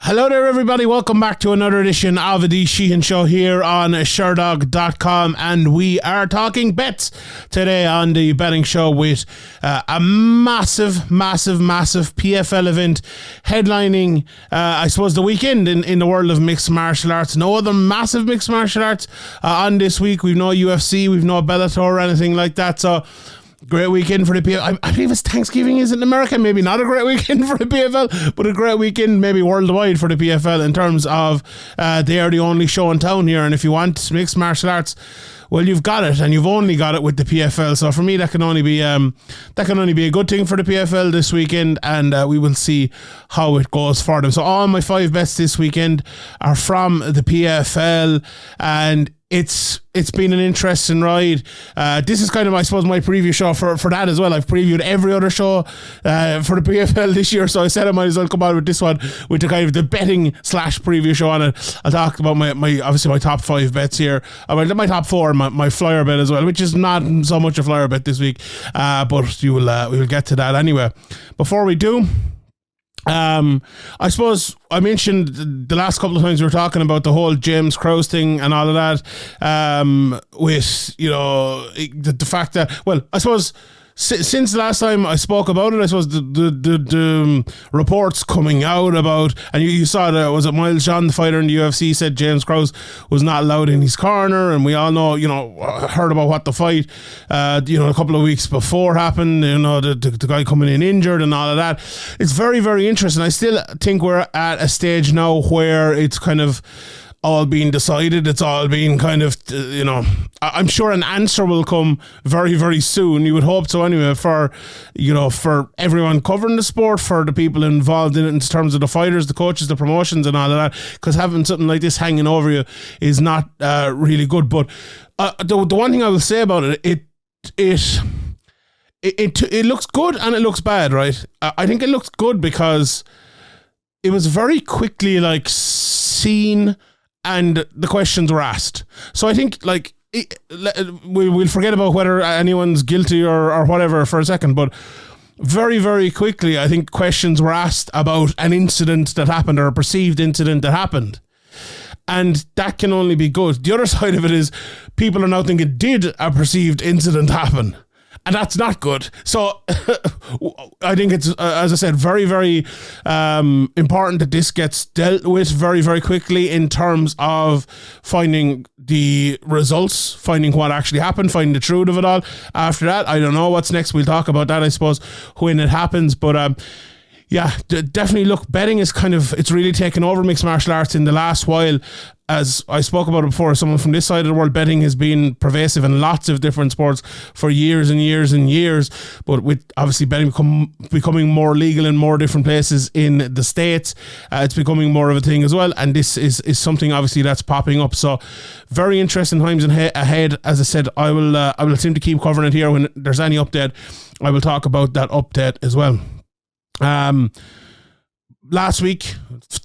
Hello there, everybody. Welcome back to another edition of the Sheehan Show here on Sherdog.com, and we are talking bets today on the betting show with a massive PFL event headlining, I suppose, the weekend in the world of mixed martial arts. No other massive mixed martial arts on this week. We've no UFC, we've no Bellator or anything like that, so great weekend for the PFL. I believe it's Thanksgiving is in America. Maybe not a great weekend for the PFL, but a great weekend maybe worldwide for the PFL in terms of they are the only show in town here. And if you want mixed martial arts, well, you've got it, and you've only got it with the PFL. So for me, that can only be a good thing for the PFL this weekend, and we will see how it goes for them. So all my 5 bets this weekend are from the PFL, and it's been an interesting ride. This is kind of, I suppose, my preview show for that as well. I've previewed every other show for the PFL this year, so I said I might as well come on with this one with the kind of the betting / preview show on it. I'll talk about my obviously my top 5 bets here. My top 4, my flyer bet as well, which is not so much a flyer bet this week, but we will get to that anyway. Before we do, I suppose I mentioned the last couple of times we were talking about the whole James Krause thing and all of that, with, you know, the fact that, well, I suppose since the last time I spoke about it, I suppose the reports coming out about, and you saw that, was it Miles John, the fighter in the UFC, said James Krause was not allowed in his corner, and we all know, you know, heard about what the fight, a couple of weeks before happened, you know, the guy coming in injured and all of that. It's very, very interesting. I still think we're at a stage now where it's kind of all being decided. It's all being kind of, I'm sure an answer will come very, very soon. You would hope so anyway, for everyone covering the sport, for the people involved in it in terms of the fighters, the coaches, the promotions and all of that, because having something like this hanging over you is not really good. But the one thing I will say about it, it looks good and it looks bad, right? I think it looks good because it was very quickly seen and the questions were asked. So I think we'll forget about whether anyone's guilty or whatever for a second, but very, very quickly I think questions were asked about an incident that happened, or a perceived incident that happened. And that can only be good. The other side of it is people are now thinking, did a perceived incident happen? And that's not good. So I think it's, as I said, very, very important that this gets dealt with very, very quickly in terms of finding the results, finding what actually happened, finding the truth of it all. After that, I don't know what's next. We'll talk about that, I suppose, when it happens. But yeah, definitely look, betting is it's really taken over mixed martial arts in the last while. As I spoke about it before, someone from this side of the world, betting has been pervasive in lots of different sports for years and years and years. But with obviously betting becoming more legal in more different places in the States, it's becoming more of a thing as well. And this is something obviously that's popping up. So very interesting times ahead. As I said, I will attempt to keep covering it here. When there's any update, I will talk about that update as well. Last week,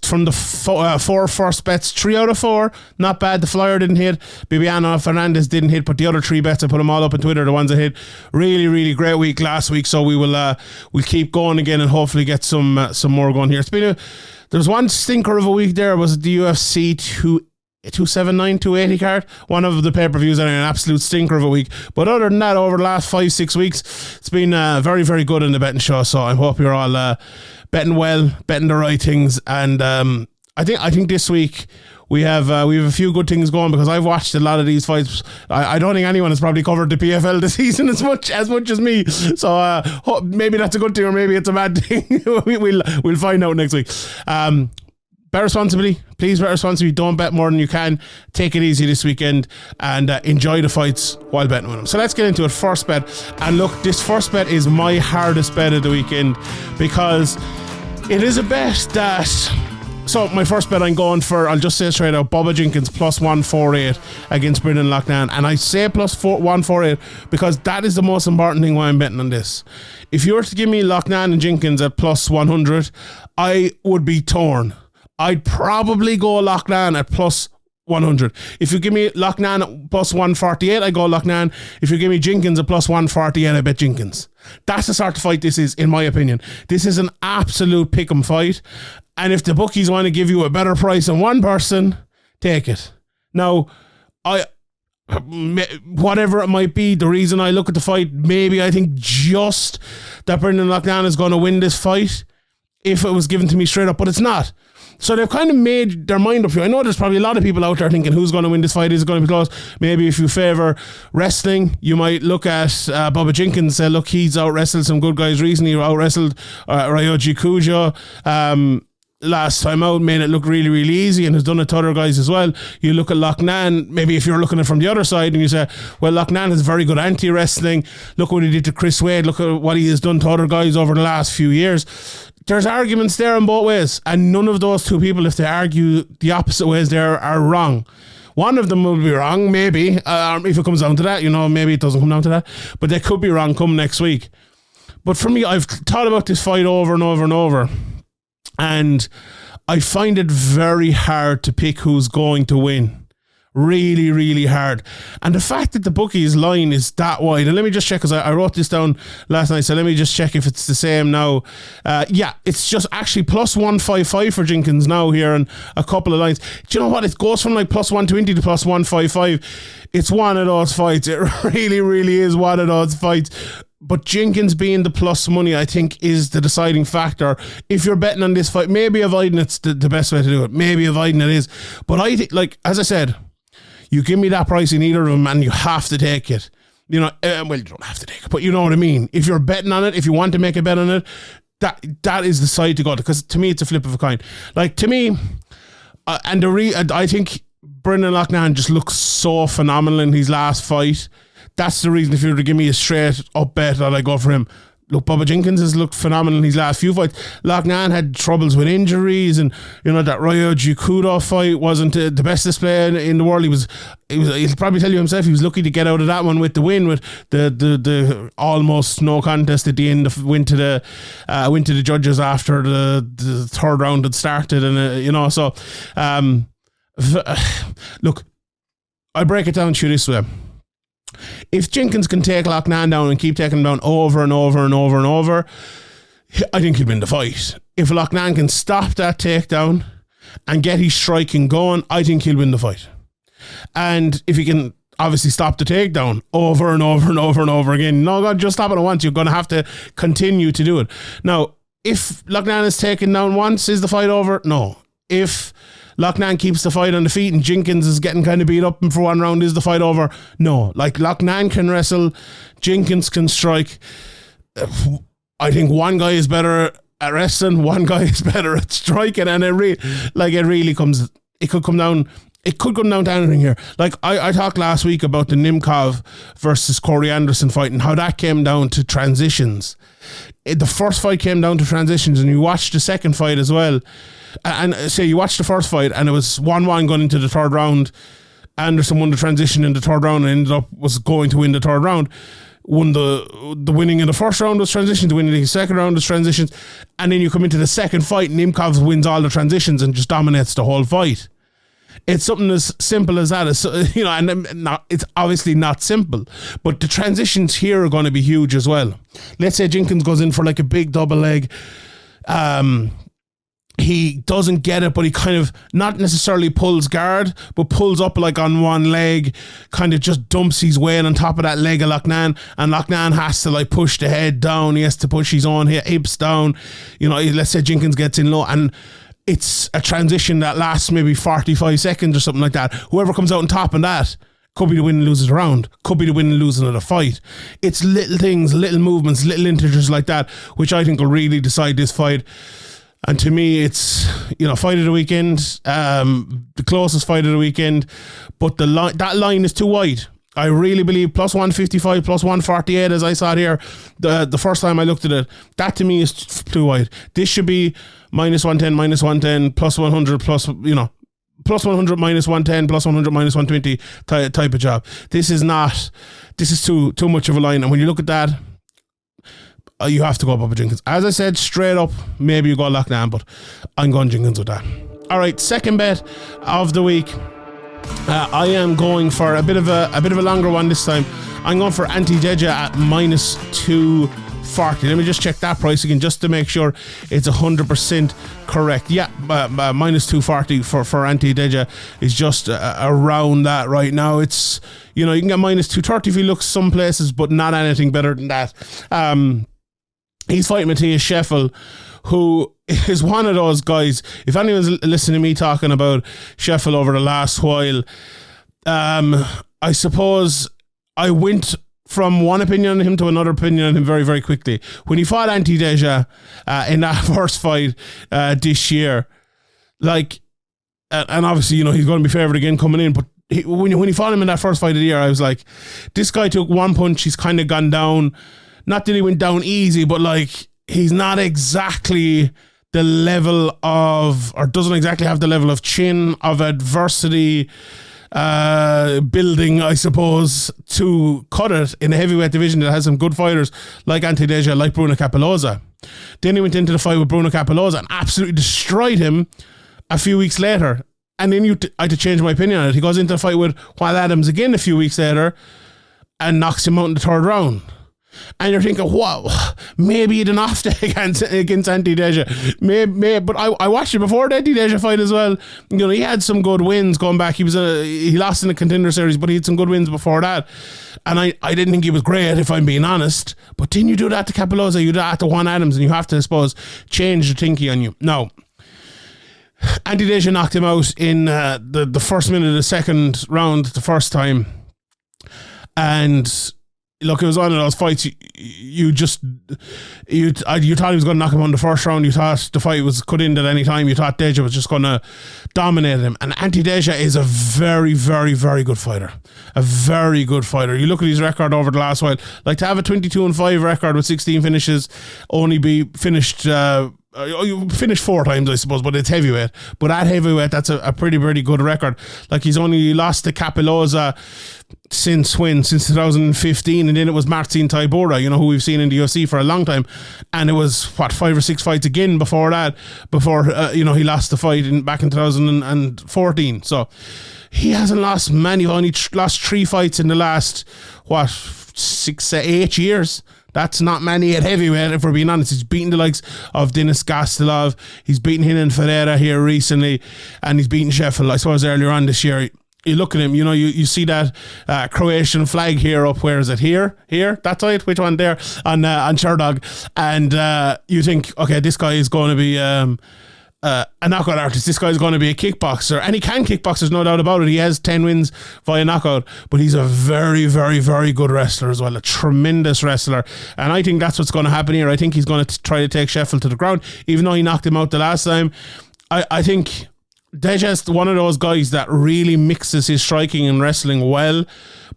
from the 4 first bets, 3 out of 4, not bad. The flyer didn't hit, Bibiano Fernandez didn't hit, but the other 3 bets, I put them all up on Twitter, the ones that hit. Really, really great week last week, so we'll keep going again and hopefully get some more going here. There's one stinker of a week there. Was it the UFC 279, 280 card? One of the pay-per-views and an absolute stinker of a week. But other than that, over the last 5-6 weeks, it's been very, very good in the betting show. So I hope you're all betting well, betting the right things. And I think this week we have a few good things going, because I've watched a lot of these fights. I don't think anyone has probably covered the PFL this season as much as me. So maybe that's a good thing, or maybe it's a bad thing. We'll find out next week. Bet responsibly. Please bet responsibly. Don't bet more than you can. Take it easy this weekend and enjoy the fights while betting with them. So let's get into it. First bet. And look, this first bet is my hardest bet of the weekend, because it is a bet that... So my first bet I'm going for, I'll just say straight out, Bubba Jenkins plus 148 against Brendan Loughnanbe. And I say plus 148 because that is the most important thing why I'm betting on this. If you were to give me Loughnanbe and Jenkins at plus 100, I would be torn. I'd probably go Loughnanbe at plus 100. If you give me Loughnanbe plus 148, I go Loughnanbe. If you give me Jenkins a plus 148, I bet Jenkins. That's the sort of fight this is, in my opinion. This is an absolute pick'em fight. And if the bookies want to give you a better price than one person, take it. Now, whatever it might be, the reason I look at the fight, maybe I think just that Brendan Loughnanbe is going to win this fight if it was given to me straight up, but it's not. So they've kind of made their mind up here. I know there's probably a lot of people out there thinking who's going to win this fight, is it going to be close? Maybe if you favour wrestling, you might look at Bubba Jenkins and say, look, he's out-wrestled some good guys recently. He out-wrestled Ryoji Kujo last time out, made it look really, really easy, and has done it to other guys as well. You look at Loughnanbe, maybe if you're looking at it from the other side and you say, well, Loughnanbe has very good anti-wrestling. Look what he did to Chris Wade. Look at what he has done to other guys over the last few years. There's arguments there in both ways, and none of those two people, if they argue the opposite ways there, are wrong. One of them will be wrong, maybe, if it comes down to that. Maybe it doesn't come down to that, but they could be wrong come next week. But for me, I've thought about this fight over and over and over, and I find it very hard to pick who's going to win. Really, really hard. And the fact that the bookies line is that wide, and let me just check, because I wrote this down last night, so let me just check if it's the same now. It's just actually plus 155 for Jenkins now here, and a couple of lines. Do you know what? It goes from like plus 120 to plus 155. It's one of those fights. It really, really is one of those fights. But Jenkins being the plus money, I think, is the deciding factor. If you're betting on this fight, maybe avoiding it's the best way to do it. Maybe avoiding it is. But I think, like, as I said, you give me that price in either of them and you have to take it. You don't have to take it, but you know what I mean. If you're betting on it, if you want to make a bet on it, that is the side to go to, because to me, it's a flip of a coin. Like, to me, I think Brendan Loughnanbe just looks so phenomenal in his last fight. That's the reason, if you were to give me a straight up bet, that I go for him. Look, Bubba Jenkins has looked phenomenal in his last few fights. Loughnanbe had troubles with injuries, and that Ryoji Kujo fight wasn't the best display in the world. He'll probably tell you himself he was lucky to get out of that one with the win, with the almost no contest at the end, went to the judges after the third round had started, and so look, I break it down to you this way. If Jenkins can take Loughnanbe down and keep taking him down over and over and over and over, I think he'll win the fight. If Loughnanbe can stop that takedown and get his striking going, I think he'll win the fight. And if he can obviously stop the takedown over and over and over and over again, no, God, just stop it once. You're going to have to continue to do it. Now, if Loughnanbe is taken down once, is the fight over? No. If Loughnanbe keeps the fight on the feet and Jenkins is getting kind of beat up for one round, is the fight over? No. Like, Loughnanbe can wrestle, Jenkins can strike. I think one guy is better at wrestling, one guy is better at striking, and it could come down to anything here. Like, I talked last week about the Nemkov versus Corey Anderson fight and how that came down to transitions. The first fight came down to transitions, and you watched the second fight as well. And say you watched the first fight and it was 1-1 going into the third round. Anderson won the transition in the third round and was going to win the third round. Won the winning in the first round was transitions, the winning in the second round was transitions, and then you come into the second fight, Nemkov wins all the transitions and just dominates the whole fight. It's something as simple as that. It's obviously not simple, but the transitions here are going to be huge as well. Let's say Jenkins goes in for like a big double leg. He doesn't get it, but he kind of not necessarily pulls guard, but pulls up like on one leg, kind of just dumps his weight on top of that leg of Loughnanbe, and Loughnanbe has to like push the head down. He has to push his own hips down. Let's say Jenkins gets in low, and it's a transition that lasts maybe 45 seconds or something like that. Whoever comes out on top of that could be the win and loses the round, could be the win and losing of the fight. It's little things, little movements, little integers like that, which I think will really decide this fight. And to me, it's, fight of the weekend, the closest fight of the weekend, but that line is too wide. I really believe plus 155, plus 148, as I saw it here, the first time I looked at it, that to me is too wide. This should be minus 110, plus 100, plus 100, minus 110, plus 100, minus 120 type of job. This is too much of a line. And when you look at that, you have to go Bubba Jenkins. As I said, straight up, maybe you go Loughnanbe, but I'm going Jenkins with that. All right, second bet of the week. I am going for a bit of a longer one this time. I'm going for Ante Delija at minus 240. Let me just check that price again just to make sure it's 100% correct. Yeah, minus 240 for Ante Delija is just around that right now. It's, you can get minus 230 if you look some places, but not anything better than that. He's fighting Matheus Scheffel, who is one of those guys. If anyone's listening to me talking about Scheffel over the last while, I suppose I went from one opinion on him to another opinion on him very, very quickly. When he fought Ante Delija in that first fight this year, and obviously, he's going to be favoured again coming in, but when he fought him in that first fight of the year, I was like, this guy took one punch, he's kind of gone down. Not that he went down easy, but he's not exactly the level of, or doesn't exactly have the level of chin, of adversity building, I suppose, to cut it in a heavyweight division that has some good fighters like Ante Delija, like Bruno Capelozza. Then he went into the fight with Bruno Capelozza and absolutely destroyed him a few weeks later. And then I had to change my opinion on it. He goes into the fight with Juan Adams again a few weeks later and knocks him out in the third round. And you're thinking, wow, maybe he did an off day against Ante Delija. Maybe, but I watched it before the Ante Delija fight as well. He had some good wins going back. He lost in the Contender Series, but he had some good wins before that. And I didn't think he was great, if I'm being honest. But then you do that to Capelozza, you do that to Juan Adams, and you have to, I suppose, change the thinking on you. Now, Ante Delija knocked him out in the first minute of the second round the first time. And look, it was one of those fights you thought he was going to knock him on the first round. You thought the fight could end at any time. You thought Delija was just going to dominate him. And Ante Delija is a very, very, very good fighter. A very good fighter. You look at his record over the last while. Like, to have a 22-5 record with 16 finishes, only be finished... you finished 4 times, I suppose, but it's heavyweight. But at heavyweight, that's a pretty, pretty good record. Like, he's only lost to Capelozza since 2015, and then it was Marcin Tybura, who we've seen in the UFC for a long time, and it was 5 or 6 fights again before that, he lost the fight back in 2014. So he hasn't lost many. He only lost 3 fights in the last 6 to 8 years. That's not many at heavyweight, if we're being honest. He's beaten the likes of Denis Gastelov. He's beaten Renan Ferreira here recently, and he's beaten Scheffel, I suppose, earlier on this year. You look at him, you see that Croatian flag here up. Where is it? Here? That's right. Which one? There on Sherdog. And you think, okay, this guy is going to be a knockout artist. This guy's going to be a kickboxer, and he can kickbox, there's no doubt about it. He has 10 wins via knockout, but he's a very, very, very good wrestler as well, a tremendous wrestler, and I think that's what's going to happen here. I think he's going to try to take Scheffel to the ground, even though he knocked him out the last time. I think Delija is one of those guys that really mixes his striking and wrestling well,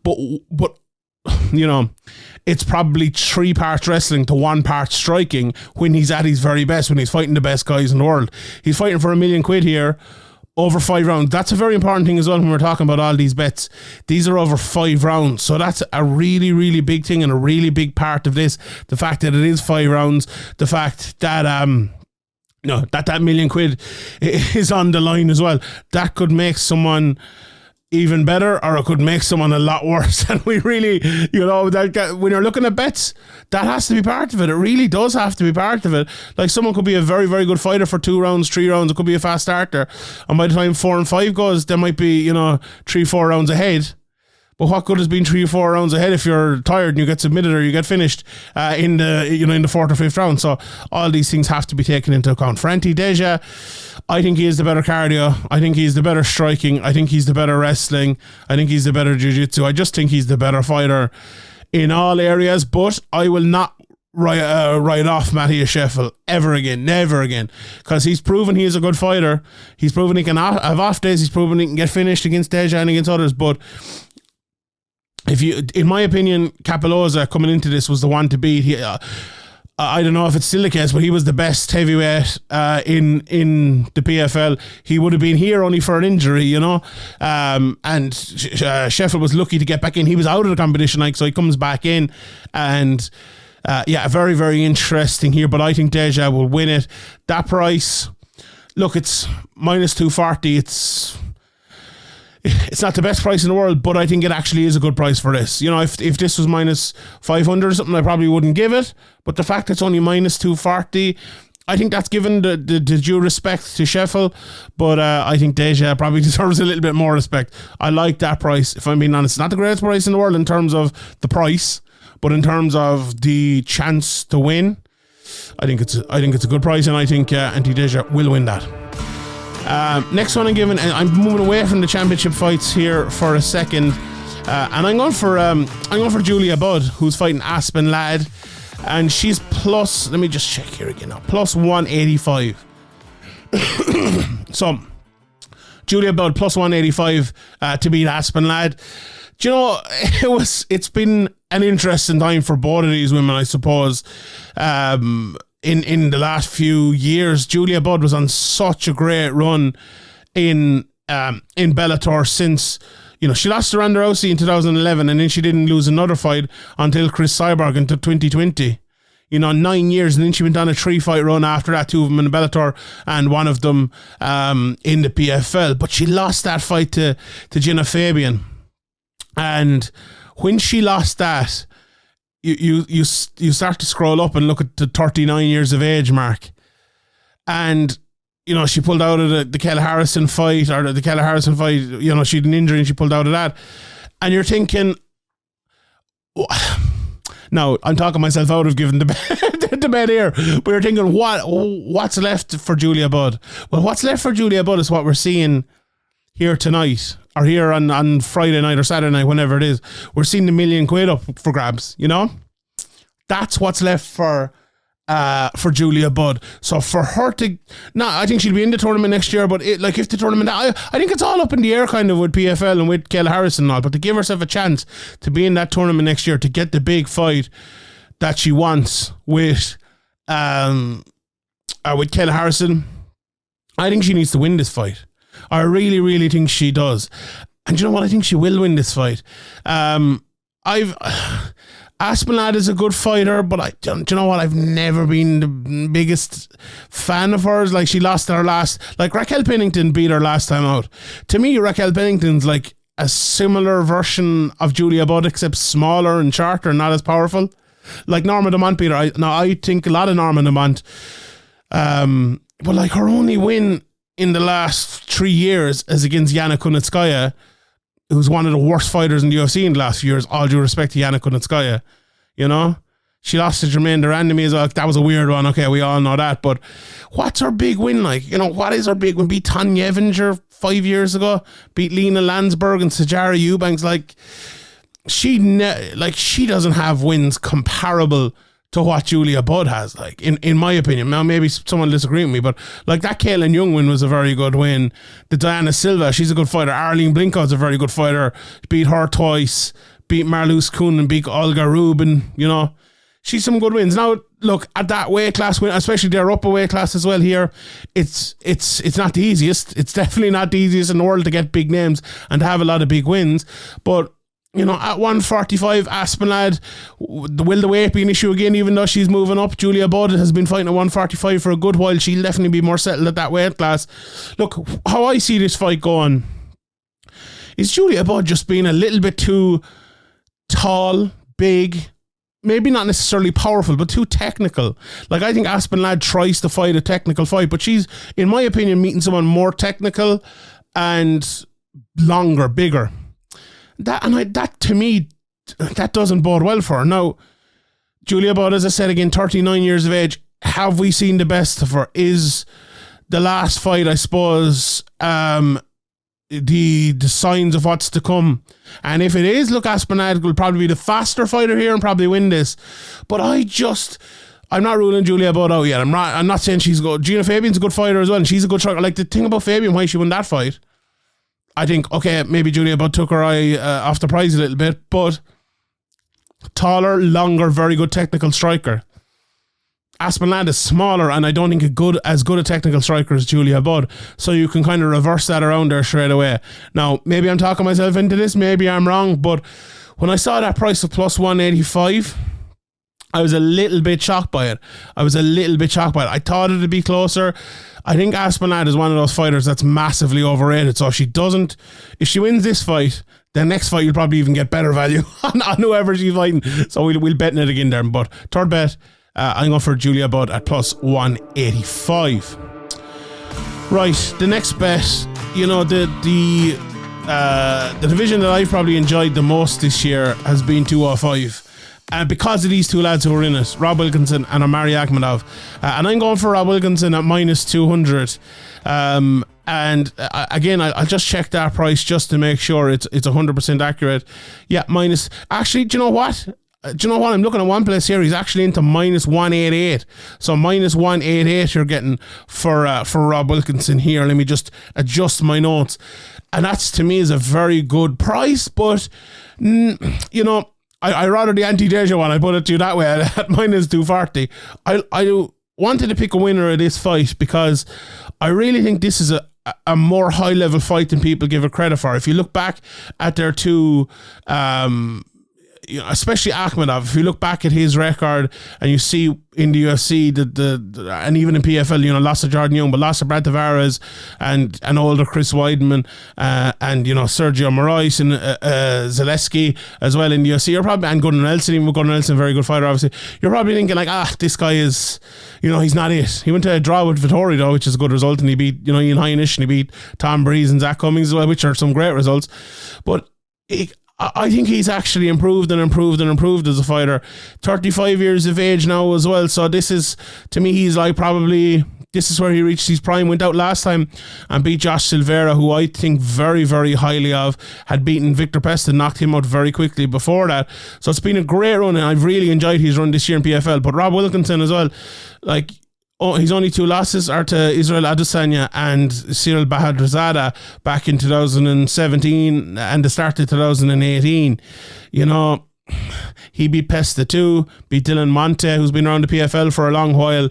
but it's probably 3 parts wrestling to 1 part striking when he's at his very best, when he's fighting the best guys in the world. He's fighting for $1 million here over 5 rounds. That's a very important thing as well when we're talking about all these bets. These are over 5 rounds. So that's a really, really big thing and a really big part of this. The fact that it is 5 rounds, the fact that that $1 million is on the line as well. That could make someone even better, or it could make someone a lot worse. And we really, when you're looking at bets, that has to be part of it. It really does have to be part of it. Like, someone could be a very, very good fighter for 2 rounds, 3 rounds. It could be a fast starter, and by the time 4 and 5 goes, there might be 3-4 rounds ahead. But what good has been 3 or 4 rounds ahead if you're tired and you get submitted or you get finished in the 4th or 5th round? So all these things have to be taken into account. For Ante Delija, I think he is the better cardio. I think he's the better striking. I think he's the better wrestling. I think he's the better jiu-jitsu. I just think he's the better fighter in all areas. But I will not write off Matheus Scheffel ever again, never again, because he's proven he is a good fighter. He's proven he can have off days. He's proven he can get finished against Delija and against others. But in my opinion, Capelozza coming into this was the one to beat. I don't know if it's still the case, but he was the best heavyweight in the PFL. He would have been here only for an injury, and Scheffel was lucky to get back in. He was out of the competition, so he comes back in, and very, very interesting here. But I think Delija will win it. That price, look, it's minus 240. it's not the best price in the world, but I think it actually is a good price for this. You know, if this was minus 500 or something, I probably wouldn't give it. But the fact it's only minus 240, I think that's given the due respect to Scheffel. But I think Delija probably deserves a little bit more respect. I like that price, if I'm being honest. It's not the greatest price in the world in terms of the price, but in terms of the chance to win, I think it's a good price, and I think Ante Delija will win that. Next one I'm giving, and I'm moving away from the championship fights here for a second, and I'm going for Julia Budd, who's fighting Aspen Ladd, and she's plus. Let me just check here again now. Plus 185. So Julia Budd plus 185 to beat Aspen Ladd. Do you know, it's been an interesting time for both of these women, I suppose. In the last few years, Julia Budd was on such a great run in Bellator since, you know, she lost to Ronda Rousey in 2011, and then she didn't lose another fight until Chris Cyborg in 2020. You know, 9 years, and then she went on a 3-fight run after that, 2 of them in Bellator and 1 of them in the PFL. But she lost that fight to Gina Fabian, and when she lost that, you start to scroll up and look at the 39 years of age mark, and you know, she pulled out of the Kell Harrison fight, you know, she had an injury and she pulled out of that, and you're thinking, now I'm talking myself out of giving the bet here, but you're thinking, what's left for Julia Budd? Well, what's left for Julia Budd is what we're seeing here tonight, or here on Friday night or Saturday night, whenever it is. We're seeing the £1 million up for grabs, you know? That's what's left for Julia Budd. So for her to, I think she'll be in the tournament next year, but if the tournament, I think it's all up in the air kind of with PFL and with Kell Harrison and all, but to give herself a chance to be in that tournament next year, to get the big fight that she wants with Kell Harrison, I think she needs to win this fight. I really, really think she does. And you know what? I think she will win this fight. Aspen Ladd is a good fighter, but do you know what? I've never been the biggest fan of hers. Like, she lost her last, like Raquel Pennington beat her last time out. To me, Raquel Pennington's like a similar version of Julia Budd, except smaller and shorter and not as powerful. Like Norma Dumont beat her. I think a lot of Norma Dumont. But like, her only win in the last 3 years is against Yana Kunitskaya, who's one of the worst fighters in the UFC in the last few years. All due respect to Yana Kunitskaya, you know? She lost to Jermaine Durandamy as well. That was a weird one. Okay, we all know that. But what's her big win like? You know, what is her big win? Beat Tanya Evinger 5 years ago. Beat Lena Landsberg and Sajara Eubanks. Like, she doesn't have wins comparable to what Julia Budd has, like, in my opinion. Now, maybe someone will disagree with me, but like that Kaylin Young win was a very good win. The Diana Silva, she's a good fighter. Arlene Blinko's a very good fighter. Beat her twice. Beat Marloes Kuhn and beat Olga Rubin. You know, she's some good wins. Now, look, at that weight class win, especially their upper weight class as well here, it's not the easiest. It's definitely not the easiest in the world to get big names and to have a lot of big wins. But you know, at 145, Aspen Ladd, will the weight be an issue again, even though she's moving up? Julia Budd has been fighting at 145 for a good while. She'll definitely be more settled at that weight class. Look, how I see this fight going is Julia Budd just being a little bit too tall, big, maybe not necessarily powerful, but too technical. Like, I think Aspen Ladd tries to fight a technical fight, but she's, in my opinion, meeting someone more technical and longer, bigger. That to me, that doesn't bode well for her. Now, Julia Budd, as I said again, 39 years of age. Have we seen the best of her? Is the last fight, I suppose, the signs of what's to come? And if it is, look, Aspen Ladd will probably be the faster fighter here and probably win this. But I'm not ruling Julia Budd out yet. I'm not saying she's good. Gina Fabian's a good fighter as well, and she's a good striker. Like, the thing about Fabian, why she won that fight, I think, okay, maybe Julia Budd took her eye off the prize a little bit, but taller, longer, very good technical striker. Aspen Ladd is smaller, and I don't think as good a technical striker as Julia Budd, so you can kind of reverse that around there straight away. Now, maybe I'm talking myself into this, maybe I'm wrong, but when I saw that price of plus 185, I was a little bit shocked by it. I thought it'd be closer. I think Aspen is one of those fighters that's massively overrated. So if she wins this fight, the next fight you'll probably even get better value on whoever she's fighting. So we'll bet it again there. But third bet, I'm going for Julia Budd at plus 185. Right, the next bet, the division that I've probably enjoyed the most this year has been 205. Because of these two lads who are in it, Rob Wilkinson and Omari Akhmedov. And I'm going for Rob Wilkinson at minus 200. And again, I'll just check that price just to make sure it's 100% accurate. Yeah, minus... Actually, do you know what? I'm looking at one place here. He's actually into minus 188. So minus 188 you're getting for Rob Wilkinson here. Let me just adjust my notes. And that's, to me, is a very good price. But, I rather the Ante Delija one. I put it to you that way at minus 240. I wanted to pick a winner of this fight because I really think this is a more high level fight than people give it credit for. If you look back at their two, especially Akhmedov, if you look back at his record and you see in the UFC and even in PFL, lost to Jordan Young, but lost to Brad Tavares and older Chris Weidman, and Sergio Moraes and Zaleski as well in the UFC. You're probably, and Gunnar Nelson, even Gunnar Nelson, very good fighter, obviously. You're probably thinking this guy is, he's not it. He went to a draw with Vittori though, which is a good result, and he beat Ian Heinisch, and he beat Tom Breeze and Zach Cummings as well, which are some great results. But I think he's actually improved as a fighter. 35 years of age now as well. So this is, to me, he's like probably, this is where he reached his prime. Went out last time and beat Josh Silveira, who I think very, very highly of. Had beaten Victor Pesta, knocked him out very quickly before that. So it's been a great run, and I've really enjoyed his run this year in PFL. But Rob Wilkinson as well, his only two losses are to Israel Adesanya and Cyril Bahadrzada back in 2017 and the start of 2018. He beat Pesta too, beat Dylan Monte, who's been around the PFL for a long while.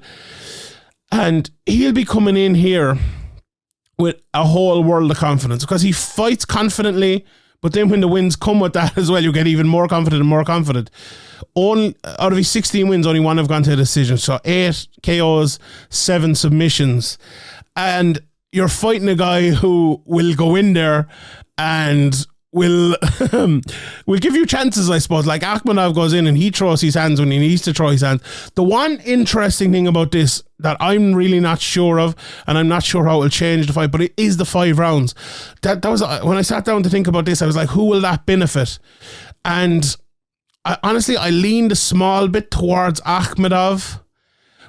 And he'll be coming in here with a whole world of confidence because he fights confidently, but then when the wins come with that as well, you get even more confident and more confident. Out of his 16 wins, only one have gone to a decision. So 8 KOs, 7 submissions. And you're fighting a guy who will go in there and will give you chances, I suppose. Like Akhmedov goes in and he throws his hands when he needs to throw his hands. The one interesting thing about this that I'm really not sure of, and I'm not sure how it will change the fight, but it is the 5 rounds. That was when I sat down to think about this, I was like, who will that benefit? And honestly, I leaned a small bit towards Akhmedov,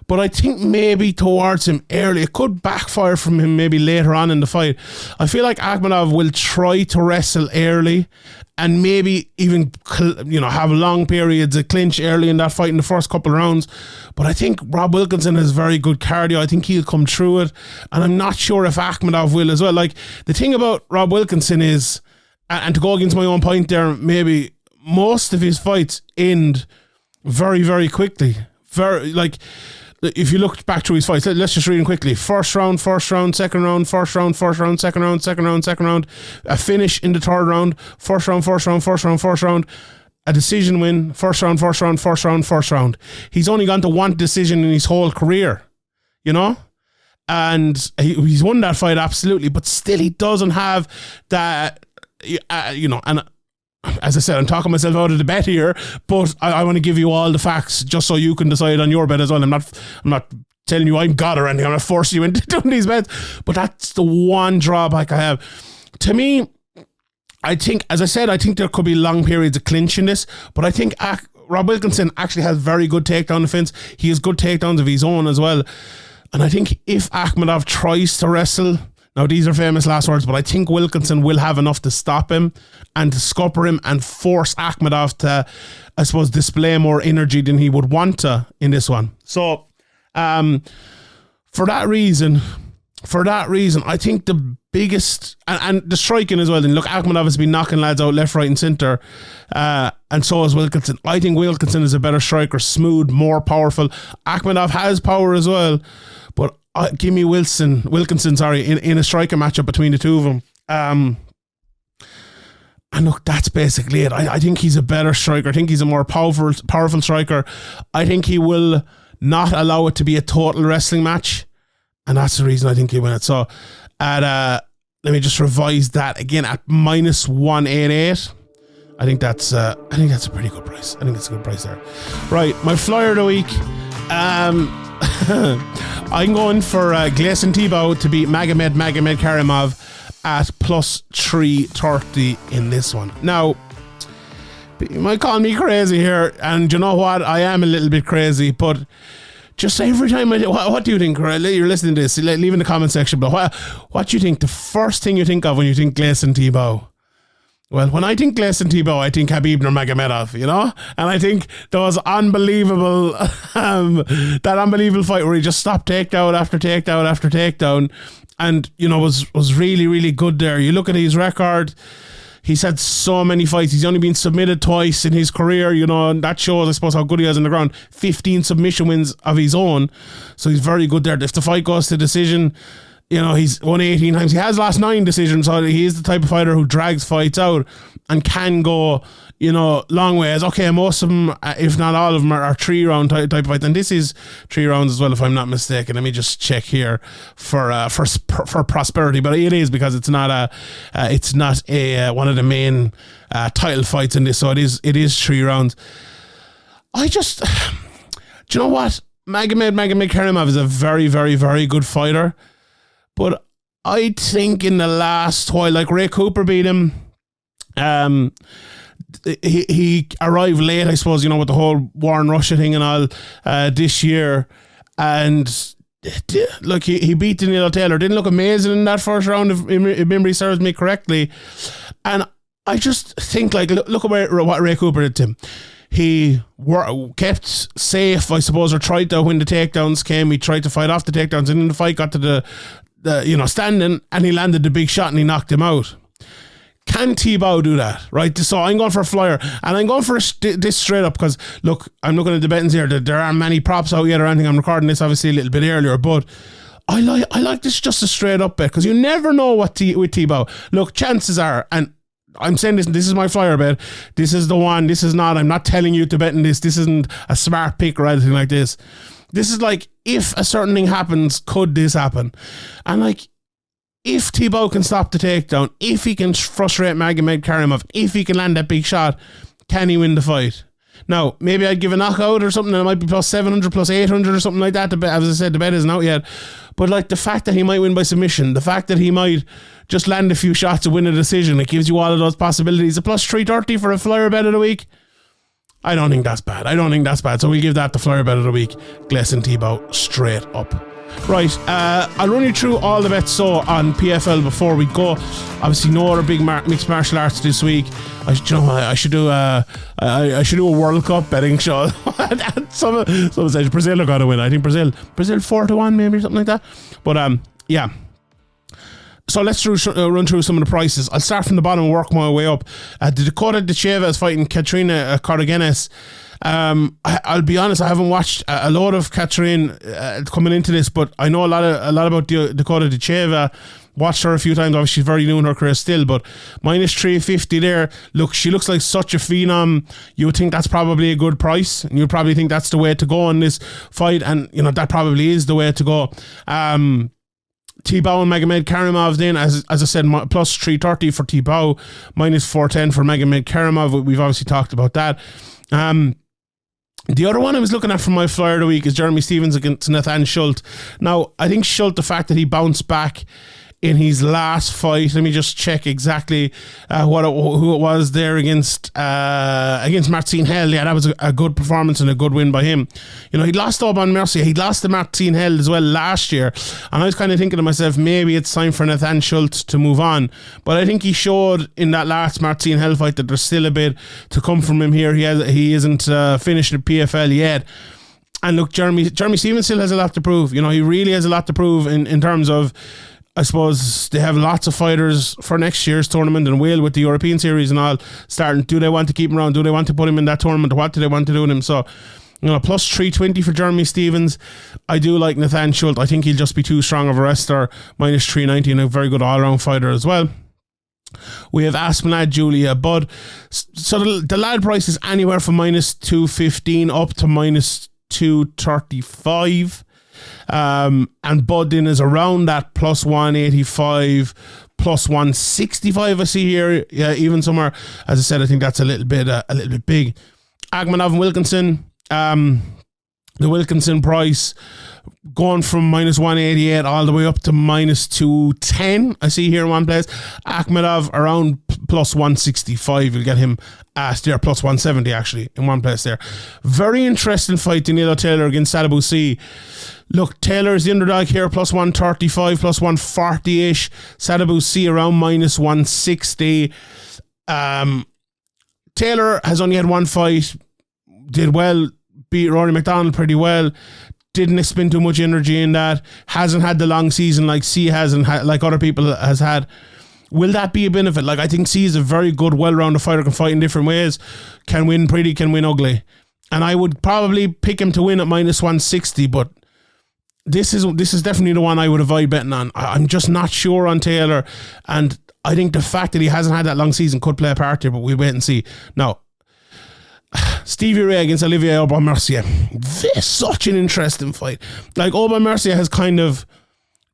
but I think maybe towards him early. It could backfire from him maybe later on in the fight. I feel like Akhmedov will try to wrestle early and maybe even have long periods of clinch early in that fight in the first couple of rounds. But I think Rob Wilkinson has very good cardio. I think he'll come through it, and I'm not sure if Akhmedov will as well. Like, the thing about Rob Wilkinson is, and to go against my own point there, maybe most of his fights end very, very quickly. If you look back through his fights, let's just read them quickly. First round, second round, first round, second round, a finish in the third round, first round, a decision win, first round. He's only gone to one decision in his whole career, and he's won that fight, absolutely, but still he doesn't have that, and as I said, I'm talking myself out of the bet here, but I want to give you all the facts just so you can decide on your bet as well. I'm not telling you I'm God or anything. I'm not forcing you into doing these bets, but that's the one drawback I have. To me, I think, as I said, I think there could be long periods of clinch in this, but I think Rob Wilkinson actually has very good takedown defense. He has good takedowns of his own as well. And I think if Akhmedov tries to wrestle, now, these are famous last words, but I think Wilkinson will have enough to stop him and to scupper him and force Akhmedov to, I suppose, display more energy than he would want to in this one. So, for that reason, I think the biggest, and the striking as well, and look, Akhmedov has been knocking lads out left, right and centre, and so has Wilkinson. I think Wilkinson is a better striker, smooth, more powerful. Akhmedov has power as well, but give me Wilkinson, in a striker matchup between the two of them. And look, that's basically it. I think he's a better striker. I think he's a more powerful striker. I think he will not allow it to be a total wrestling match. And that's the reason I think he'll win it. So let me just revise that again at -188. I think that's a pretty good price. I think it's a good price there. Right, my flyer of the week. I'm going for Gleison Tibau to beat Magomedkerimov at +330 in this one. Now, you might call me crazy here, and you know what? I am a little bit crazy, but just every time what do you think? You're listening to this, leave in the comment section below. What do you think? The first thing you think of when you think Gleison Tibau? Well, when I think Gleison Tibau, I think Khabib Nurmagomedov, you know? And I think those unbelievable, that unbelievable fight where he just stopped takedown after takedown after takedown and, you know, was really, really good there. You look at his record, he's had so many fights. He's only been submitted twice in his career, you know, and that shows, I suppose, how good he is on the ground. 15 submission wins of his own. So he's very good there. If the fight goes to decision, you know, he's won 18 times. He has lost 9 decisions, so he is the type of fighter who drags fights out and can go, you know, long ways. Okay, most of them, if not all of them, are 3-round type of fights. And this is 3 rounds as well, if I'm not mistaken. Let me just check here for prosperity. But it is, because it's not a one of the main title fights in this. So it is 3 rounds. Do you know what? Magomedkerimov is a very, very, very good fighter. But I think in the last while, like Ray Cooper beat him, he arrived late, I suppose, you know, with the whole war in Russia thing and all this year. And look, he beat Danilo Taylor. Didn't look amazing in that first round, if memory serves me correctly. And I just think, like, look at what Ray Cooper did to him. He kept safe, I suppose, or tried to, when the takedowns came, he tried to fight off the takedowns, and then the fight got to the standing, and he landed the big shot and he knocked him out. Can Tibau do that? Right? So I'm going for a flyer, and I'm going for this straight up, because look, I'm looking at the bettings here. There aren't many props out yet or anything. I'm recording this obviously a little bit earlier, but I like this just a straight up bet, because you never know with Tibau. Look, chances are, and I'm saying this is my flyer bet. This is the one. This is not, I'm not telling you to bet in this. This isn't a smart pick or anything like this. This is like, if a certain thing happens, could this happen? And like, if Tibau can stop the takedown, if he can frustrate Magomedkerimov, if he can land that big shot, can he win the fight? Now, maybe I'd give a knockout or something, and it might be +700, +800 or something like that. As I said, the bet isn't out yet. But like, the fact that he might win by submission, the fact that he might just land a few shots to win a decision, it gives you all of those possibilities. A +330 for a flyer bet of the week, I don't think that's bad. So we'll give that the flyer bet of the week. Gleison Tibau straight up. Right, I'll run you through all the bets on PFL before we go. Obviously, no other big mixed martial arts this week. I should do a World Cup betting show. Some say Brazil are going to win. I think Brazil 4-1 maybe, something like that. But yeah. So let's run through some of the prices. I'll start from the bottom and work my way up. The Dakota Decheva is fighting Katrina Cartagenes. I'll be honest, I haven't watched a lot of Katrine coming into this, but I know a lot about Dakota Decheva. Watched her a few times. Obviously, she's very new in her career still, but -350 there. Look, she looks like such a phenom. You would think that's probably a good price, and you'd probably think that's the way to go in this fight, and you know that probably is the way to go. Tibau and Magomedkerimov then, as I said, +330 for Tibau, -410 for Magomedkerimov. We've obviously talked about that. The other one I was looking at from my flyer of the week is Jeremy Stephens against Nathan Schulte. Now, I think Schulte, the fact that he bounced back in his last fight, let me just check exactly who it was there against Martin Hell. Yeah, that was a good performance and a good win by him. You know, he lost Oban Mercier. He lost to Martin Hell as well last year, and I was kind of thinking to myself, maybe it's time for Nathan Schulte to move on. But I think he showed in that last Martin Hell fight that there's still a bit to come from him here. He isn't finished the PFL yet. And look, Jeremy Stephens still has a lot to prove. You know, he really has a lot to prove in terms of, I suppose they have lots of fighters for next year's tournament and will with the European series and all starting. Do they want to keep him around? Do they want to put him in that tournament? Or what do they want to do with him? So, you know, +320 for Jeremy Stephens. I do like Nathan Schulte. I think he'll just be too strong of a wrestler. -390 and a very good all-round fighter as well. We have Aspen, Delija, Bud. So the lad price is anywhere from minus 215 up to minus 235. And Bud then is around that plus 185, plus 165 I see here. Yeah, even somewhere. As I said, I think that's a little bit big. Akhmedov and Wilkinson. The Wilkinson price going from minus 188 all the way up to minus 210. I see here in one place. Akhmedov around plus 165. You'll get him at there, plus 170 actually in one place there. Very interesting fight, Danilo Taylor against Tibau C. Look, Taylor's the underdog here, plus 135, plus 140-ish. Tibau C around minus 160. Taylor has only had one fight, did well, beat Rory McDonald pretty well, didn't expend too much energy in that, hasn't had the long season like C has and like other people has had. Will that be a benefit? Like, I think C is a very good, well-rounded fighter, can fight in different ways, can win pretty, can win ugly. And I would probably pick him to win at minus 160, but this is definitely the one I would avoid betting on. I'm just not sure on Taylor, and I think the fact that he hasn't had that long season could play a part here, but we'll wait and see. Now, Stevie Ray against Olivier Aubin-Mercier. This is such an interesting fight. Like, Aubin-Mercier has kind of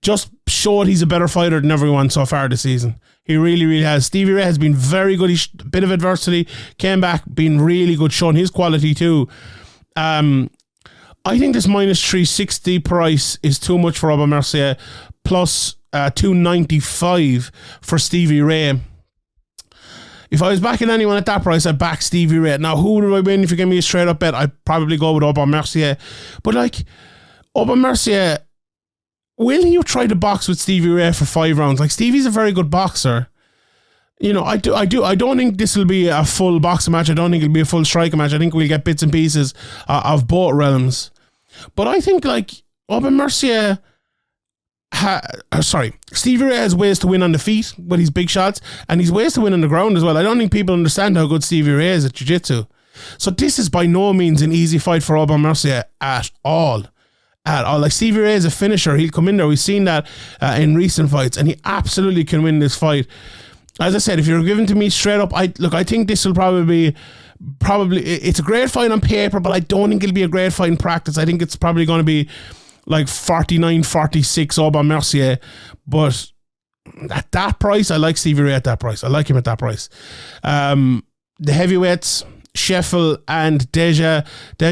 just showed he's a better fighter than everyone so far this season. He really, really has. Stevie Ray has been very good. He's a bit of adversity, came back, been really good, showing his quality too. I think this minus 360 price is too much for Aubin-Mercier, plus 295 for Stevie Ray. If I was backing anyone at that price, I'd back Stevie Ray. Now, who do I win? If you give me a straight up bet, I'd probably go with Aubin-Mercier. But like, Aubin-Mercier, will he try to box with Stevie Ray for 5 rounds? Like, Stevie's a very good boxer. You know, I don't think this will be a full boxing match. I don't think it'll be a full striker match. I think we'll get bits and pieces of both realms. But I think, like, Aubin-Mercier... Stevie Ray has ways to win on the feet with his big shots, and he's ways to win on the ground as well. I don't think people understand how good Stevie Ray is at jiu-jitsu. So this is by no means an easy fight for Aubin-Mercier at all. Like, Stevie Ray is a finisher. He'll come in there. We've seen that in recent fights, and he absolutely can win this fight. As I said, if you're giving to me straight up, I think this will probably it's a great fight on paper, but I don't think it'll be a great fight in practice. I think it's probably going to be like 49-46 Aubin-Mercier, but at that price, I like Stevie Ray at that price. I like him at that price. The heavyweights, Scheffel and Delija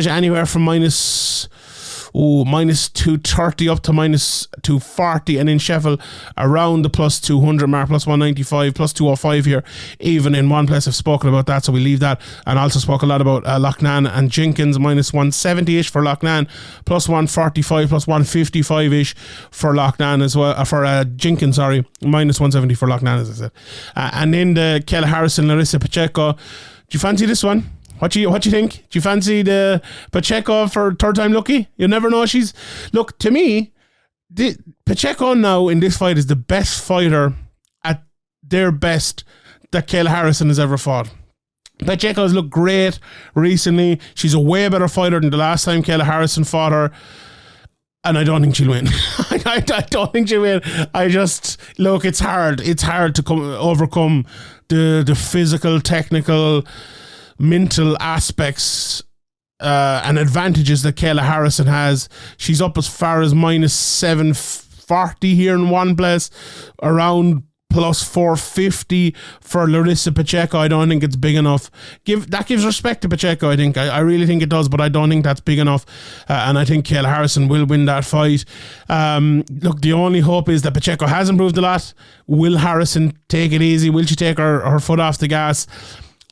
anywhere from minus 230 up to minus 240, and in Sheffel around the plus 200 mark, plus 195, plus 205 here, even in one place. I've spoken about that, so we leave that, and also spoke a lot about Loughnanbe and Jenkins, minus 170-ish for Loughnanbe, plus 145, plus 155-ish for Loughnanbe as well, for Jenkins, sorry, minus 170 for Loughnanbe, as I said. And then the Kayla Harrison, Larissa Pacheco. Do you fancy this one? What you think? Do you fancy the Pacheco for third time lucky? You'll never know. Look, to me, Pacheco now in this fight is the best fighter at their best that Kayla Harrison has ever fought. Pacheco has looked great recently. She's a way better fighter than the last time Kayla Harrison fought her. And I don't think she'll win. I don't think she'll win. Look, it's hard. It's hard to overcome the physical, technical, mental aspects and advantages that Kayla Harrison has. She's up as far as minus 740 here in one place, around plus 450 for Larissa Pacheco. I don't think it's big enough. That gives respect to Pacheco, I think. I really think it does, but I don't think that's big enough. And I think Kayla Harrison will win that fight. Look, the only hope is that Pacheco has improved a lot. Will Harrison take it easy? Will she take her foot off the gas?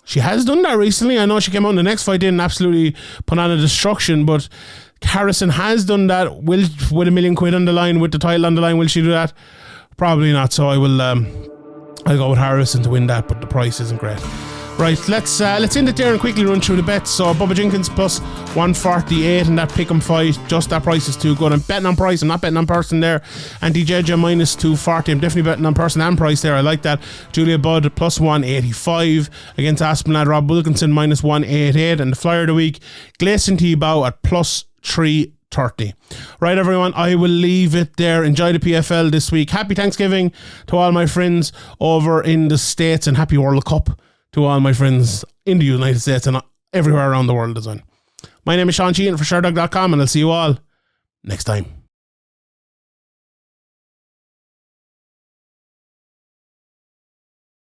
She has done that recently. I know she came out in the next fight, didn't absolutely put on a destruction, but Harrison has done that. With $1 million on the line, with the title on the line, will she do that? Probably not. So I'll go with Harrison to win that, but the price isn't great. Right, let's end it there and quickly run through the bets. So Bubba Jenkins plus 148 in that pick'em fight. Just that price is too good. I'm betting on price. I'm not betting on person there. And Delija minus 240. I'm definitely betting on person and price there. I like that. Julia Budd plus 185 against Aspen. Rob Wilkinson minus 188. And the flyer of the week, Gleison Tibau at plus 3 30. Right, everyone, I will leave it there. Enjoy the PFL this week. Happy Thanksgiving to all my friends over in the States, and happy World Cup to all my friends in the United States and everywhere around the world as well. My name is Sheehan for Sherdog.com, and I'll see you all next time.